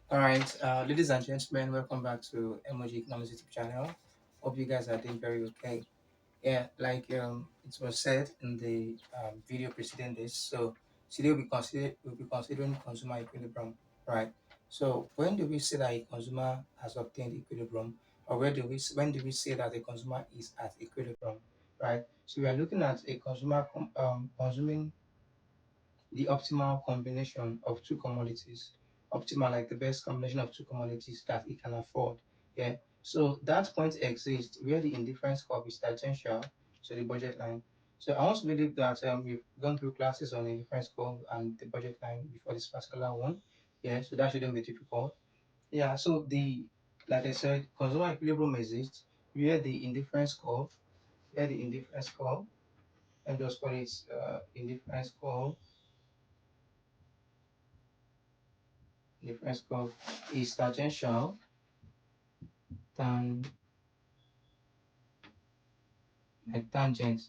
All right, ladies and gentlemen, welcome back to Economics YouTube channel. Hope you guys are doing very okay. Yeah, like it was said in the video preceding this. So today we'll be considering consumer equilibrium, right? So when do we say that a consumer has obtained equilibrium, or when do we say that a consumer is at equilibrium, right? So we are looking at a consumer consuming the optimal combination of two commodities. Optimal, like the best combination of two commodities that it can afford. Yeah. So that point exists where the indifference curve is tangential to the budget line. So I want to believe that we've gone through classes on the indifference curve and the budget line before this particular one. Yeah, so that shouldn't be difficult. Yeah, so like I said, consumer equilibrium exists where the indifference curve, and just call it indifference curve. Difference curve is tan like tangent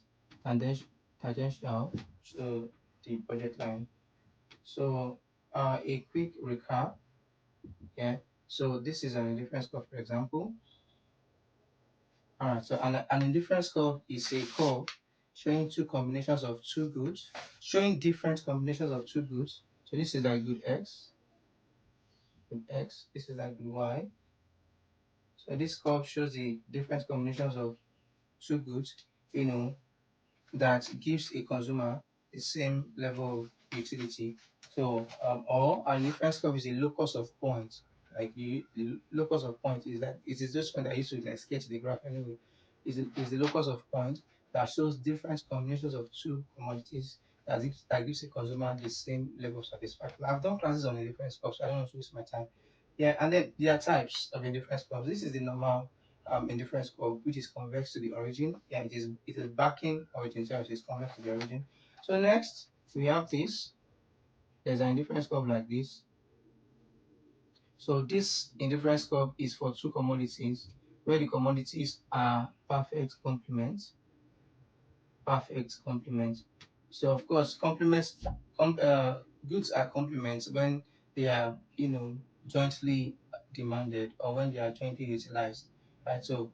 tangential to the budget line. So a quick recap. Yeah. So this is an indifference curve, for example. All right. So an indifference curve is a curve showing two combinations of two goods, showing different combinations of two goods. So this is like good good X. This is like good Y. So this curve shows the different combinations of two goods. You know, that gives a consumer the same level of utility. So, or an inference curve is a locus of points. The locus of point is that it is just one that I used to like sketch the graph anyway. Is the locus of point that shows different combinations of two commodities that gives a consumer the same level of satisfaction. I've done classes on indifference curves, so I don't want to waste my time. Yeah, and then there are types of indifference curves. This is the normal indifference curve, which is convex to the origin. Yeah, it is backing origin, so it is convex to the origin. So next we have this. There's an indifference curve like this. So this indifference curve is for two commodities where the commodities are perfect complement. So of course, goods are complements when they are jointly demanded or when they are jointly utilized, right? So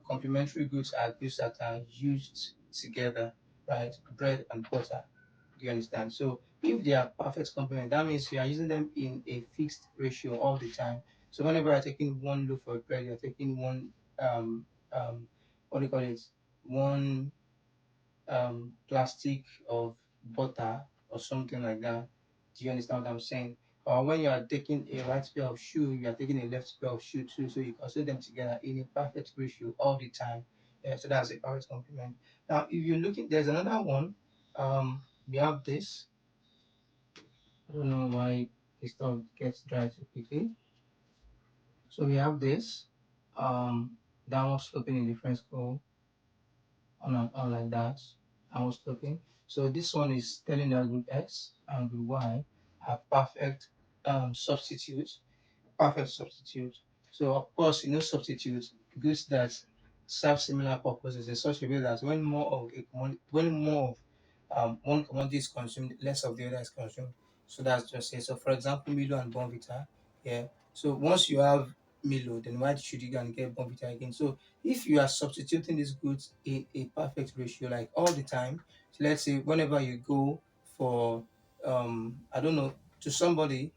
complementary goods are goods that are used together, right? Bread and butter. Do you understand? So if they are perfect complement, that means you are using them in a fixed ratio all the time. So whenever you're taking one loaf of bread, you're taking one what do you call it? One plastic of butter or something like that. Do you understand what I'm saying? Or when you are taking a right pair of shoe, you are taking a left pair of shoe too, so you consider them together in a perfect ratio all the time. Yeah, so that's a perfect complement. Now, if you're looking, there's another one. We have this. I don't know why this stuff gets dry so quickly. So we have this downward sloping indifference curve on like that. I was looking. So this one is telling that group X and group Y have perfect substitute. So of course, substitute goods that serve similar purposes in such a way that when more of one commodity is consumed, less of the other is consumed. So that's just it. So for example, Milo and Bonvita. Yeah. So once you have Milo, then why should you go and get Bonvita again? So if you are substituting these goods in a perfect ratio, like all the time, so let's say whenever you go for I don't know, to somebody,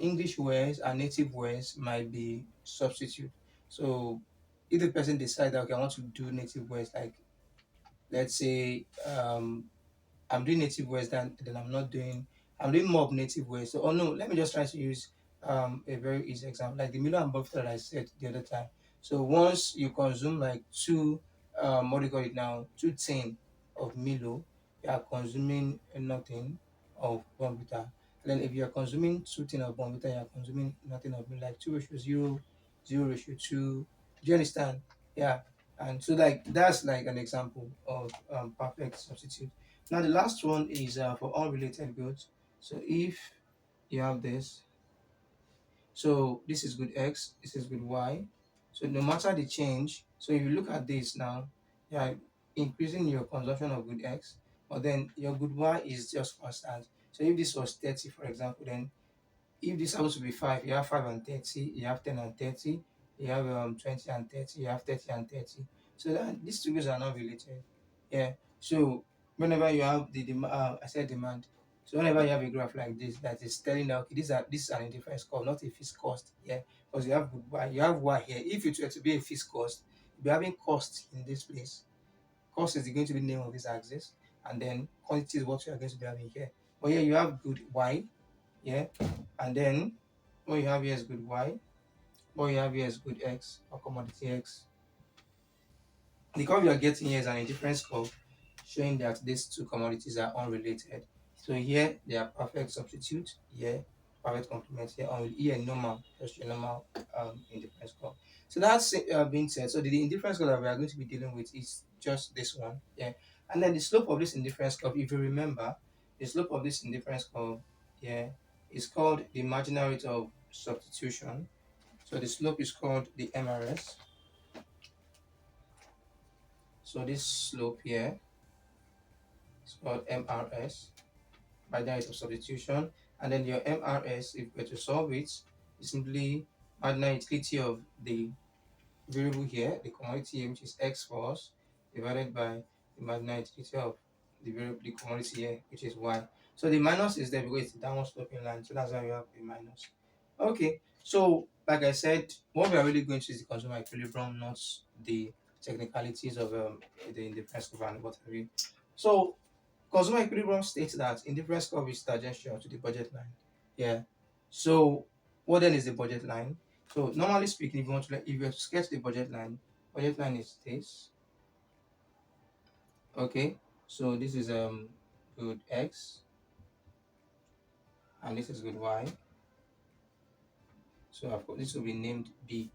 English words and native words might be substitute. So if the person decides that okay, I want to do native words, like let's say I'm doing native words, then I'm doing more of native words. So, oh no, let me just try to use a very easy example, like the Milo and Buff that I said the other time. So once you consume like two, what do you call it now, 2 tin of Milo, you are consuming nothing of Bonvita. Then if you are consuming 2 tin of Bonvita, you are consuming nothing of Milo, like 2:0, 0:2. Do you understand? Yeah. And so like that's like an example of perfect substitute. Now the last one is for unrelated goods. So if you have this, so this is good X, this is good Y. So no matter the change, so if you look at this now, you are increasing your consumption of good X, but then your good Y is just constant. So if this was 30, for example, then if this happens to be 5, you have 5 and 30, you have 10 and 30, you have 20 and 30, you have 30 and 30. So that these two groups are not related. Yeah. So whenever you have I said demand. So whenever you have a graph like this that is telling that okay, this is an indifference curve, not a fixed cost. Yeah. Because you have y, you have y here. If it were to be a fixed cost, you'll be having cost in this place. Cost is going to be the name of this axis, and then quantity is what you are going to be having here. But here you have good y, yeah, and then what you have here is good y, what you have here is good x or commodity x. The curve you are getting here is an indifference curve showing that these two commodities are unrelated. So here they are perfect substitute, here perfect complement, here normal, just your normal indifference curve. So that's being said. So the indifference curve that we are going to be dealing with is just this one, yeah. And then the slope of this indifference curve, if you remember, the slope of this indifference curve, yeah, is called the marginal rate of substitution. So the slope is called the MRS. So this slope here is called MRS, marginal rate of substitution. And then your MRS, if we were to solve it, is simply marginal utility of the variable here, the commodity here, which is X for us, divided by the marginal utility of the variable, the commodity here, which is Y. So the minus is there because it's a downward sloping line. So that's why we have a minus. Okay, so like I said, what we are really going to is the consumer equilibrium, not the technicalities of the indifference curve and what have you. So consumer equilibrium states that indifference curve is tangential to the budget line. Yeah. So what then is the budget line? So normally speaking, if you want to if you have to sketch the budget line is this. Okay. So this is good X and this is good Y. So of course this will be named B.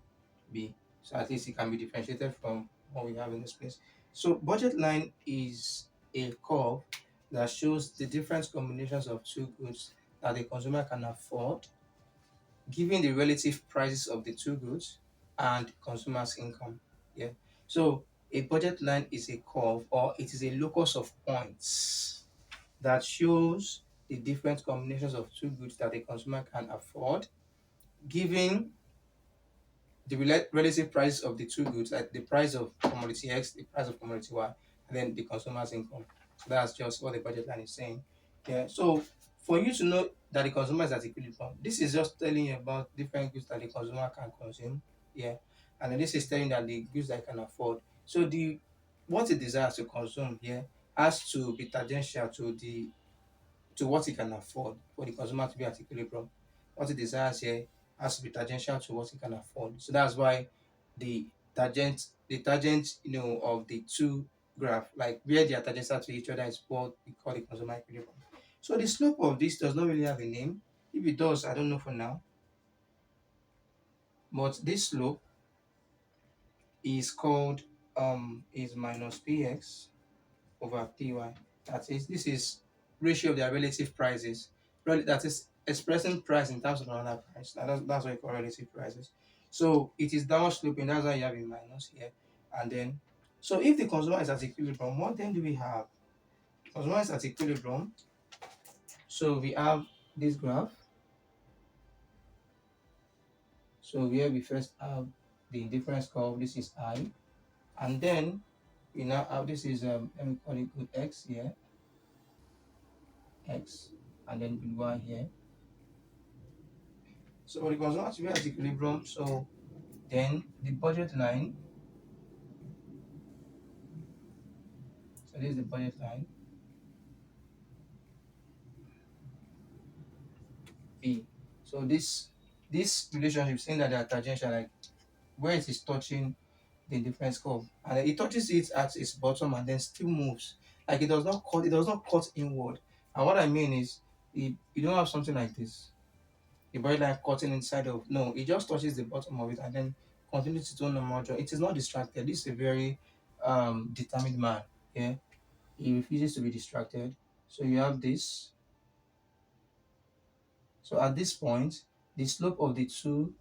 So at least it can be differentiated from what we have in this place. So budget line is a curve that shows the different combinations of two goods that the consumer can afford given the relative prices of the two goods and consumers' income. Yeah. So a budget line is a curve or it is a locus of points that shows the different combinations of two goods that a consumer can afford given the relative price of the two goods, like the price of commodity X, the price of commodity Y, and then the consumer's income. So that's just what the budget line is saying. Yeah. So for you to know that the consumer is at equilibrium, this is just telling you about different goods that the consumer can consume. Yeah. And then this is telling that the goods that can afford. So the what it desires to consume here has to be tangential to what he can afford for the consumer to be at equilibrium. What he desires here has to be tangential to what he can afford. So that's why the tangent, of the two graph, like where they are tangential to each other is what we call the consumer equilibrium. So the slope of this does not really have a name. If it does, I don't know for now. But this slope is called is minus px over py. That is, this is ratio of their relative prices. That is expressing price in terms of another price. That's what you call relative prices. So it is downward sloping. That's why you have a minus here. And then, so if the consumer is at equilibrium, what then do we have? Consumer is at equilibrium. So we have this graph. So here we first have the indifference curve. This is I, and then we now have this is let me call it good X here, X, and then good Y here. So the consumer to be at equilibrium. So then the budget line. So this is the budget line B. So this relationship saying that they are tangential, like where it is touching the difference curve, and it touches it at its bottom and then still moves. Like it does not cut inward. And what I mean is you don't have something like this. The body line cutting inside of no, it just touches the bottom of it and then continues its own normal journey. It is not distracted. This is a very determined man. Yeah. He refuses to be distracted. So you have this. So at this point, the slope of the two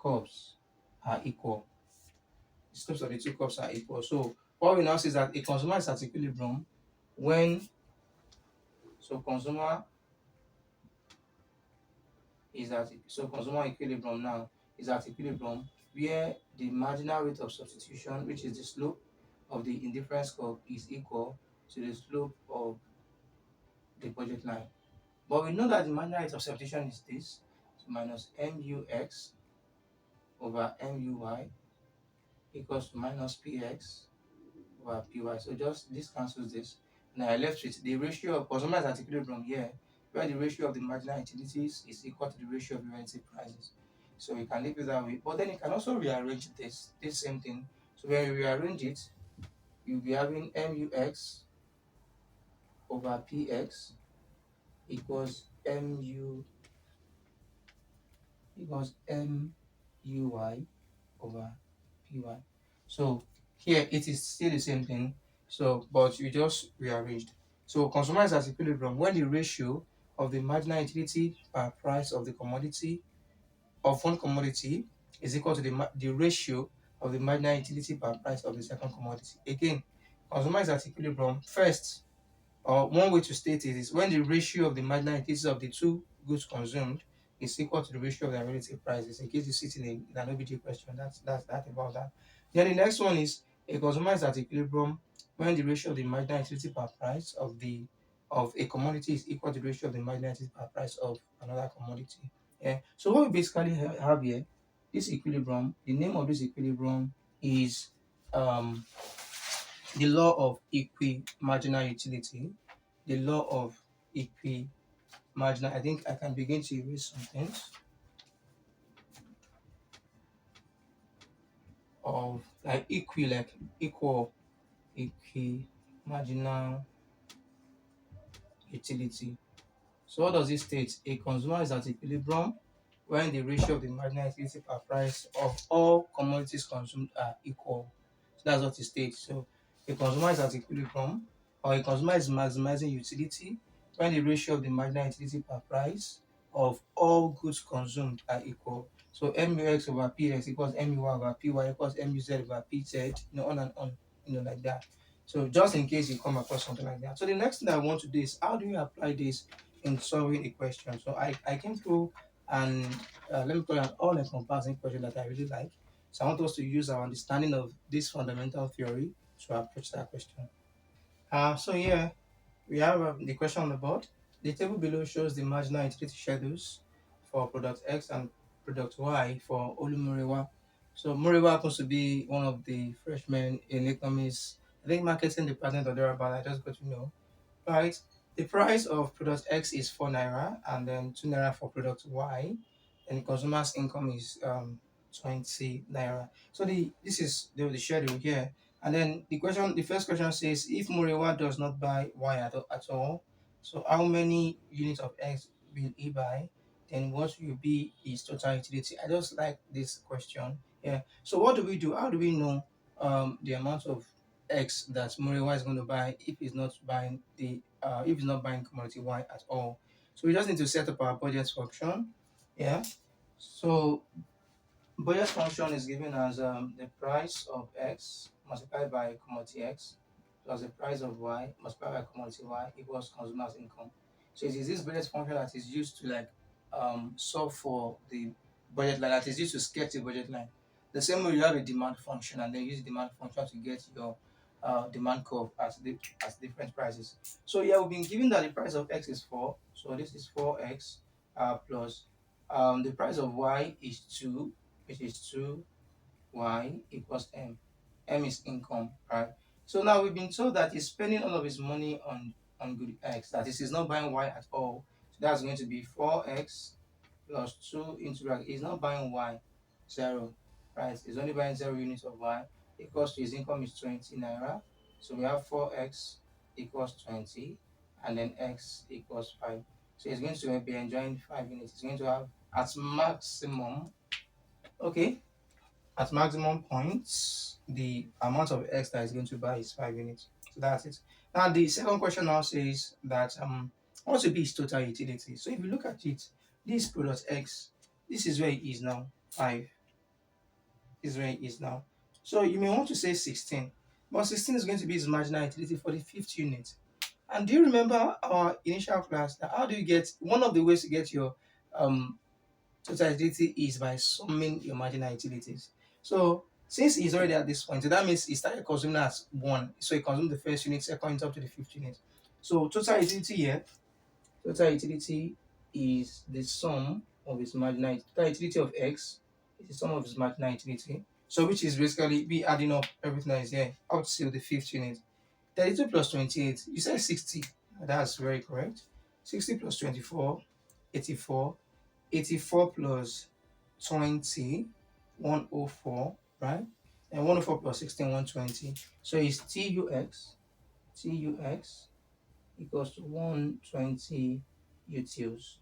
curves are equal. The slopes of the two curves are equal. So what we now see is that a consumer is at equilibrium when consumer is at so consumer equilibrium now is at equilibrium where the marginal rate of substitution, which is the slope of the indifference curve, is equal to the slope of the budget line. But we know that the marginal rate of substitution is this, so minus mux over muy equals to minus px over py. So just this cancels this. Now I left with the ratio of consumer is at equilibrium here, where the ratio of the marginal utilities is equal to the ratio of the relative prices. So we can leave it that way. But then you can also rearrange this same thing. So when you rearrange it, you'll be having mux over px equals mu equals muy over py. So here it is still the same thing. So but you just rearranged. So consumer is at equilibrium when the ratio of the marginal utility per price of the commodity of one commodity is equal to the ratio of the marginal utility per price of the second commodity. Again, consumer is at equilibrium first, or one way to state it is when the ratio of the marginal utilities of the two goods consumed is equal to the ratio of their relative prices. In case you see it in an OBJ question, that's that about that. Then the next one is a consumer is at equilibrium when the ratio of the marginal utility per price of a commodity is equal to the ratio of the marginal utility per price of another commodity. Yeah. So what we basically have here, this equilibrium, the name of this equilibrium is um, the law of equimarginal utility, the law of equimarginal. I think I can begin to erase some things of like equal equimarginal utility. So what does it state? A consumer is at equilibrium when the ratio of the marginal utility per price of all commodities consumed are equal. So that's what it states. So a consumer is at equilibrium or a consumer is maximizing utility when the ratio of the marginal utility per price of all goods consumed are equal. So mux over px equals mu over py equals muz over pz, on and on, like that. So just in case you come across something like that. So the next thing I want to do is how do you apply this in solving a question? So I came through and let me call it an all-encompassing question that I really like. So I want us to use our understanding of this fundamental theory to approach that question. So yeah, we have the question on the board. The table below shows the marginal utility schedules for product X and product Y for Olumurewa. So Murewa happens to be one of the freshmen in economics, I think marketing department or thereabout. I just got to know. Right. The price of product X is 4 naira and then 2 naira for product Y. And the consumer's income is 20 naira. So this is the schedule here. And then the first question says if Murewa does not buy Y at all, so how many units of X will he buy? Then what will be his total utility? I just like this question. Yeah. So what do we do? How do we know the amount of X that Murewa is going to buy if he's not buying commodity Y at all? So we just need to set up our budget function. Yeah. So budget function is given as the price of X multiplied by commodity X plus the price of Y multiplied by commodity Y equals consumer's income. So it is this budget function that is used to solve for the budget line, that is used to sketch the budget line. The same way you have a demand function and then use the demand function to get your demand curve at different prices. So yeah, we've been given that the price of X is 4. So this is 4X plus the price of Y is 2, which is 2y equals m. M is income, right? So now we've been told that he's spending all of his money on good X. That is, he's not buying Y at all. So that's going to be 4x plus 2 into bracket. He's not buying Y, 0, right? He's only buying 0 units of Y. Equals to his income is 20 naira. So we have 4x equals 20, and then x equals 5. So he's going to be enjoying 5 units. He's going to have at maximum, okay, at maximum points, the amount of X that is going to buy is 5 units. So that's it. Now the second question now says that what will be its total utility? So if you look at it, this product X, this is where it is now, 5. This is where it is now. So you may want to say 16, but 16 is going to be its marginal utility for the fifth unit. And do you remember our initial class? That how do you get one of the ways to get your total utility is by summing your marginal utilities. So since he's already at this point, so that means he started consuming as one. So he consumed the first unit, second unit up to the fifth unit. So total utility is the sum of its marginal total utility of x is the sum of its marginal utility. So which is basically be adding up everything that is here up to the fifth unit. 32 plus 28, you said 60. That's very correct. 60 plus 24, 84. 84 plus 20, 104, right? And 104 plus 16, 120. So it's TUX equals to 120 UTUs.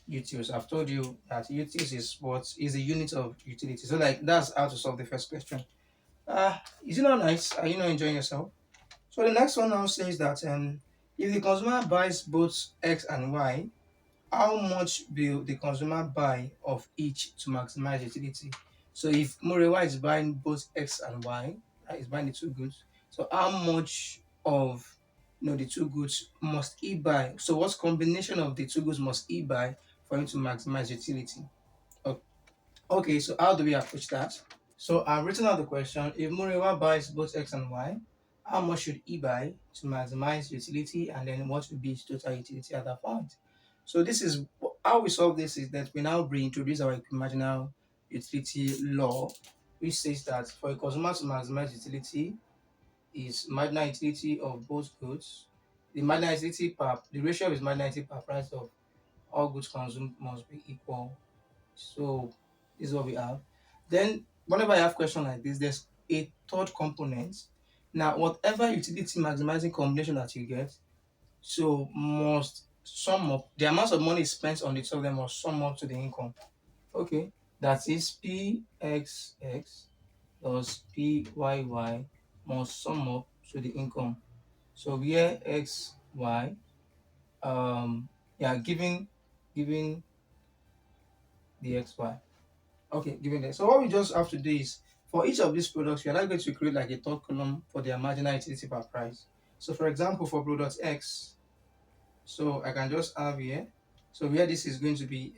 UTUs. I've told you that UTUs is what is the unit of utility. So like that's how to solve the first question. Is it not nice? Are you not enjoying yourself? So the next one now says that if the consumer buys both X and Y, how much will the consumer buy of each to maximize utility? So if Murewa is buying both X and Y, right, is buying the two goods. So how much of the two goods must he buy? So what combination of the two goods must he buy for him to maximize utility? O- Okay, so how do we approach that? So I've written out the question. If Murewa buys both X and Y, how much should he buy to maximize utility, and then what would be his total utility at that point? So this is how we solve this is that we now reintroduce our equimarginal utility law, which says that for a consumer to maximize utility is marginal utility of both goods. The ratio of his marginal utility per price of all goods consumed must be equal. So this is what we have. Then whenever I have question like this, there's a third component. Now, whatever utility maximizing combination that you get, so must sum up the amount of money spent on the two of them must sum up to the income. Okay, that is PXX plus PYY must sum up to the income. So here XY, yeah, giving the XY. Okay, given that. So what we just have to do is for each of these products, we are now going to create like a third column for their marginal utility per price. So for example, for product X, so I can just have here. So where this is going to be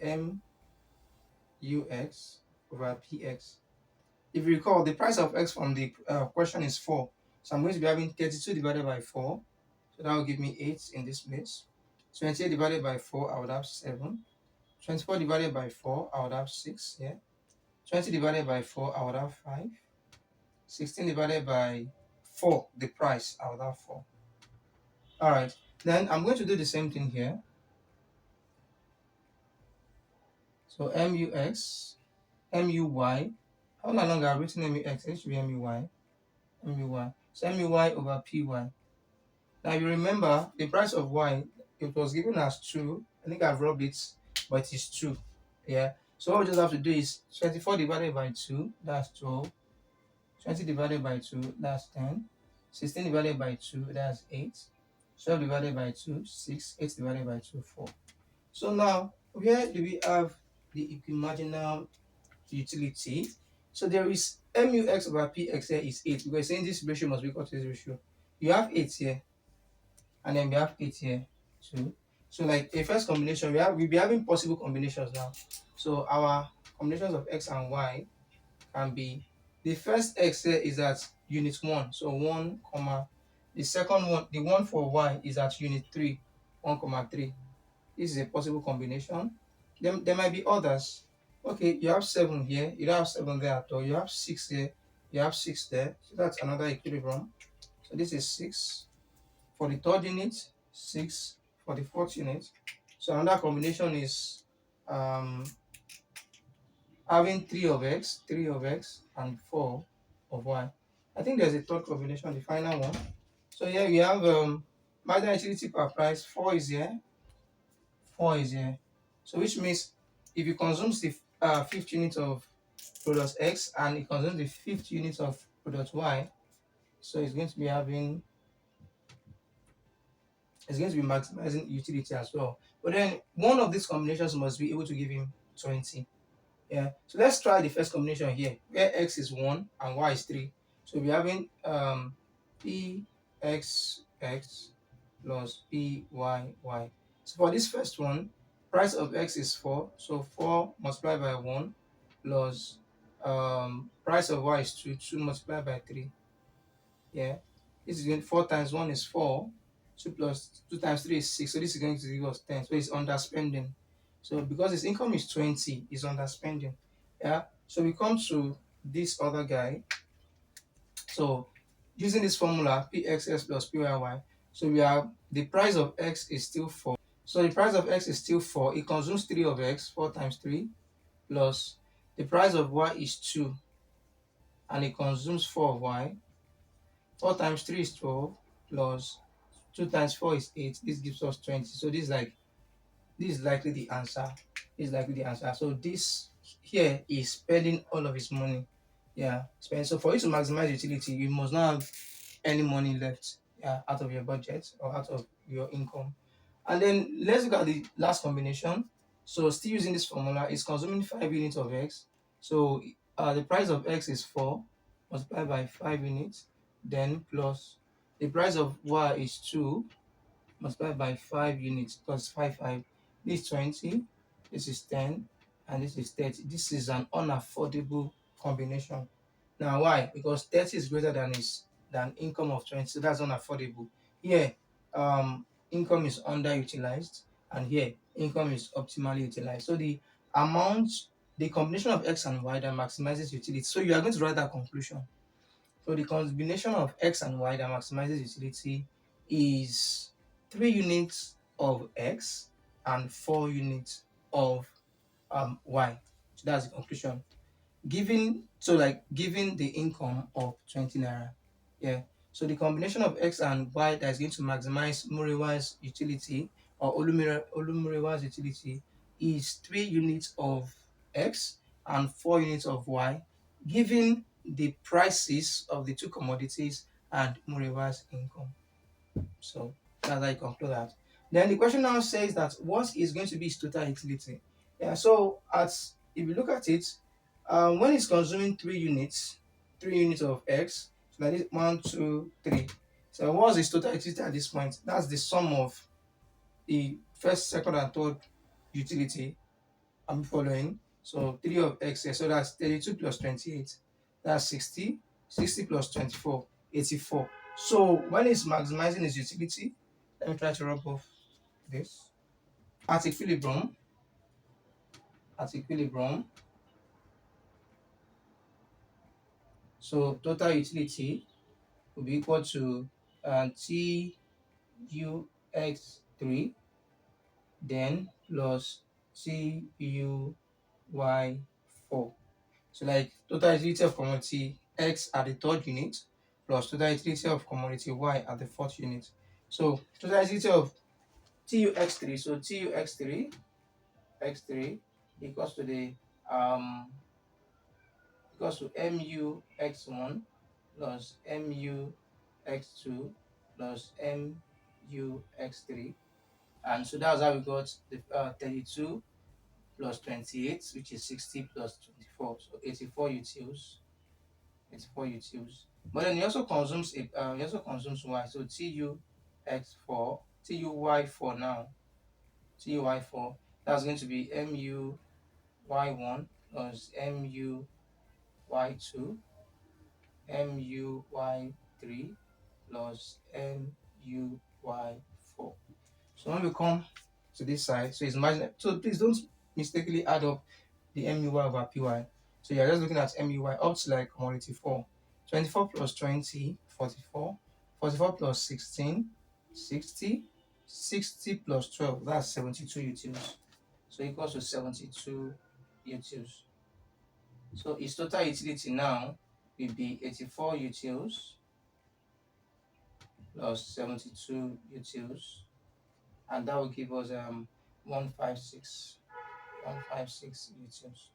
MUX over PX. If you recall, the price of X from the question is 4. So I'm going to be having 32 divided by 4. So that will give me 8 in this place. 28 divided by 4, I would have 7. 24 divided by 4, I would have 6 here. 20 divided by 4, I would have 5. 16 divided by 4, the price, I would have 4. All right, then I'm going to do the same thing here. So MUX, MUY, how long I've written MUX, it should be MUY. So MUY over PY. Now you remember the price of Y, it was given as 2. I think I've rubbed it, but it is 2. Yeah. So what we just have to do is 24 divided by 2, that's 12. 20 divided by 2, that's 10. 16 divided by 2, that's 8. 12 divided by 2, 6. 8 divided by 2, 4. So now, where do we have the equimarginal utility? So there is MUX over PX here is 8, because saying this ratio must be equal to this ratio. You have 8 here, and then we have 8 here too. So like a first combination, we'll be having possible combinations now. So our combinations of X and Y can be the first X here is at unit 1, so 1 comma, the second one, the one for Y is at unit 3, 1 comma 3. This is a possible combination. Then there might be others. Okay, you have 7 here, you don't have 7 there at all. You have 6 here, you have 6 there, so that's another equilibrium. So this is 6 for the third unit, 6 for the fourth unit. So another combination is um having 3 of X, and 4 of Y. I think there's a third combination, the final one. So here we have marginal utility per price, 4 is here, 4 is here. So which means if you consume the fifth unit of product X and it consumes the fifth unit of product Y, so it's going to be maximizing utility as well. But then one of these combinations must be able to give him 20. Yeah, so let's try the first combination here, where X is 1 and Y is 3. So we're having PXX plus PYY. So for this first one, price of x is 4, so 4 multiplied by 1 plus price of y is 2, 2 multiplied by 3. Yeah, this is going 4 times 1 is 4, 2 plus 2 times 3 is 6, so this is going to give us 10, so it's underspending. So because his income is 20, is underspending. Yeah, so we come to this other guy. So using this formula pxs plus pyy, so we have the price of x is still 4. So the price of x is still 4. It consumes 3 of x, 4 times 3, plus the price of y is 2, and it consumes 4 of y. 4 times 3 is 12, plus 2 times 4 is 8. This gives us 20. So this is likely the answer. This is likely the answer. So this here is spending all of his money. Yeah, spend. So for you to maximize utility, you must not have any money left, yeah, out of your budget or out of your income. And then let's look at the last combination. So still using this formula, it's consuming 5 units of x. So the price of x is 4 multiplied by 5 units, then plus the price of y is 2 multiplied by 5 units, plus 5, 5. This is 20, this is 10, and this is 30. This is an unaffordable combination. Now why? Because 30 is greater than income of 20, so that's unaffordable. Here, income is underutilized, and here income is optimally utilized. So amount, the combination of x and y that maximizes utility. So you are going to write that conclusion. So the combination of x and y that maximizes utility is 3 units of x and 4 units of y. So that's the conclusion. Given the income of 20 naira. Yeah. So the combination of x and y that is going to maximize Murewa's utility or Olumurewa's utility is 3 units of x and 4 units of y, given the prices of the two commodities and Murewa's income. So that's how I conclude that. Then the question now says that what is going to be its total utility? Yeah, so if you look at it, when it's consuming 3 units of x, so that is 1, 2, 3. So what's its total utility at this point? That's the sum of the first, second, and third utility. I'm following. So 3 of x here, so that's 32 plus 28. That's 60. 60 plus 24, 84. So when it's maximizing its utility, let me try to rub off this. At equilibrium, at equilibrium, so total utility will be equal to TUX3 then plus TUY4. So like total utility of commodity X at the third unit plus total utility of commodity Y at the fourth unit. So total utility of TUX3, so TUX3 X3 equals to the equals to MUX1 plus MUX2 plus MUX3. And so that's how we got the 32 plus 28, which is 60 plus 24, so 84 utils. 84 utils. But then it also consumes y, so TUX4, TUY4 now, TUY4, that's going to be MUY1 plus MUY2, MUY3 plus MUY4. So when we come to this side, so it's marginal. So please don't mistakenly add up the MUY over PY. So you're just looking at MUY up to like commodity 4. 24 plus 20, 44. 44 plus 16, 60. 60 plus 12, that's 72 utils. So equals to 72 utils. So its total utility now will be 84 utils plus 72 utils, and that will give us 156 utils.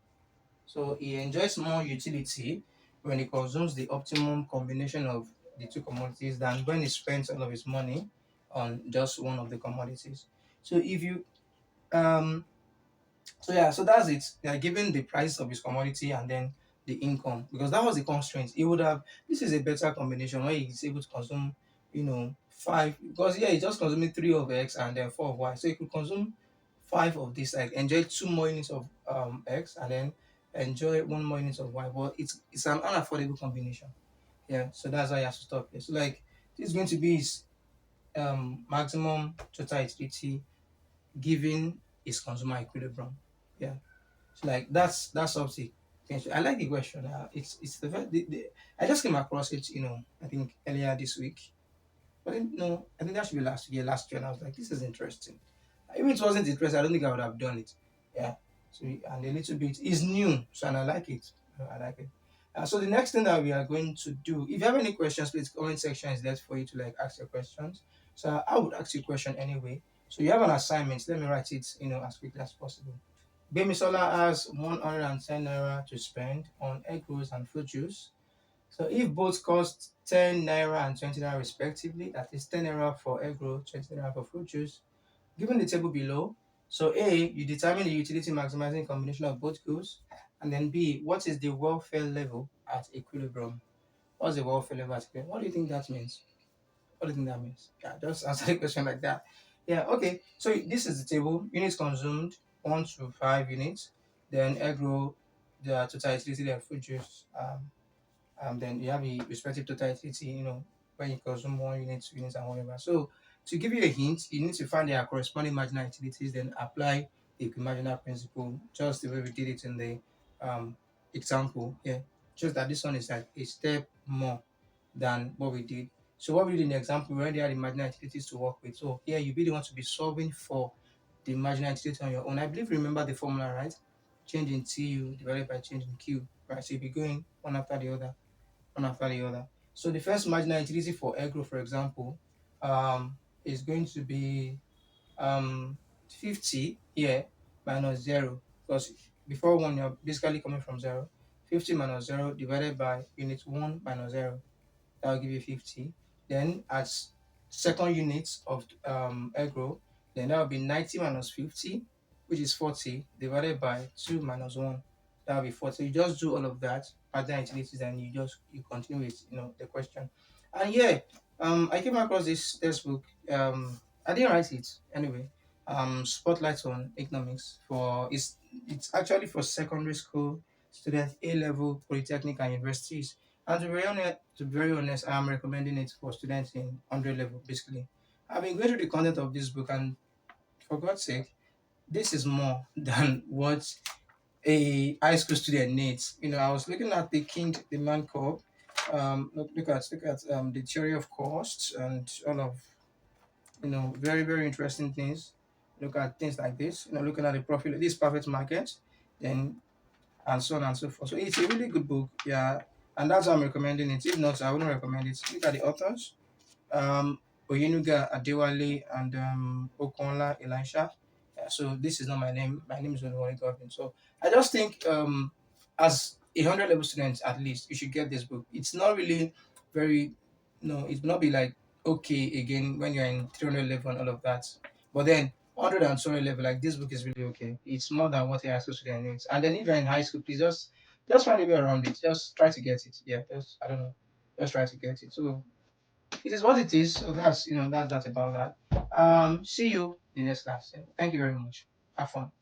So it enjoys more utility when it consumes the optimum combination of the two commodities than when it spends all of its money on just one of the commodities. So if you so that's it. They are given the price of his commodity and then the income, because that was the constraint. He would have, this is a better combination where he's able to consume, 5, because yeah, he's just consuming 3 of x and then 4 of y. So he could consume five of this, like enjoy two more units of X and then enjoy one more unit of Y. But it's an unaffordable combination. Yeah, so that's why you have to stop here. So like this is going to be his maximum total utility given his consumer equilibrium. Yeah. So like that's something. I like the question. It's I just came across it, I think earlier this week. But then, no, I think that should be last year. Last year, and I was like, this is interesting. Even if it wasn't interesting, I don't think I would have done it. Yeah. So and a little bit is new, so and I like it. I like it. So the next thing that we are going to do, if you have any questions, please comment section is there for you to like ask your questions. So I would ask you a question anyway. So you have an assignment. Let me write it, as quickly as possible. Bemisola has 110 naira to spend on egg rolls and fruit juice. So if both cost 10 naira and 20 naira respectively, that is 10 naira for egg roll, 20 naira for fruit juice, given the table below, so A, you determine the utility maximizing combination of both goods, and then B, what is the welfare level at equilibrium? What's the welfare level at equilibrium? What do you think that means? What do you think that means? Yeah, just answer the question like that. Yeah, okay. So this is the table. Units consumed, 1 to 5 units. Then egg roll, the total utility, then fruit juice, then you have the respective totality, when you consume 1 unit, 2 units, and whatever. So to give you a hint, you need to find their corresponding marginal utilities, then apply the equimarginal principle, just the way we did it in the um, example here. Just that this one is like a step more than what we did. So what we did in the example, we already had the marginal utilities to work with. So here you really want to be solving for the marginal utility on your own. I believe you remember the formula, right? Change in TU divided by change in Q, right? So you'll be going one after the other. So the first marginal utility for egg roll, for example, is going to be 50 here minus 0, because before one you're basically coming from 0. 50 minus 0 divided by unit 1 minus 0, that will give you 50. Then as second unit of egg roll, then that will be 90 minus 50, which is 40, divided by 2 minus 1. That will be 40. So you just do all of that, pattern utilities, and you continue with the question. And yeah, I came across this textbook. I didn't write it anyway. Spotlight on economics for it's actually for secondary school students, A level, polytechnic, and universities. And to be very honest, I'm recommending it for students in 100 level, basically. I've been going through the content of this book, and for God's sake, this is more than what a high school student needs. I was looking at the King Demand Curve. Look at the theory of costs and all of very very interesting things. Look at things like this. Looking at the profit, this perfect market, then and so on and so forth. So it's a really good book, yeah, and that's why I'm recommending it. If not, I wouldn't recommend it. Look at the authors, Oyenuga Adewale and Okonla Elisha. Yeah, so this is not my name. My name is Oluwole Godwin. So I just think as a 100 level student, at least you should get this book. It's not really very, no, it's not be like okay again when you're in 300 level and all of that. But then 100 and 200 level, like this book is really okay. It's more than what a high school student needs. And then if you're in high school, please just find a way around it. Just try to get it. Yeah, just I don't know. Just try to get it. So it is what it is. So that's about that. See you in the next class. Thank you very much. Have fun.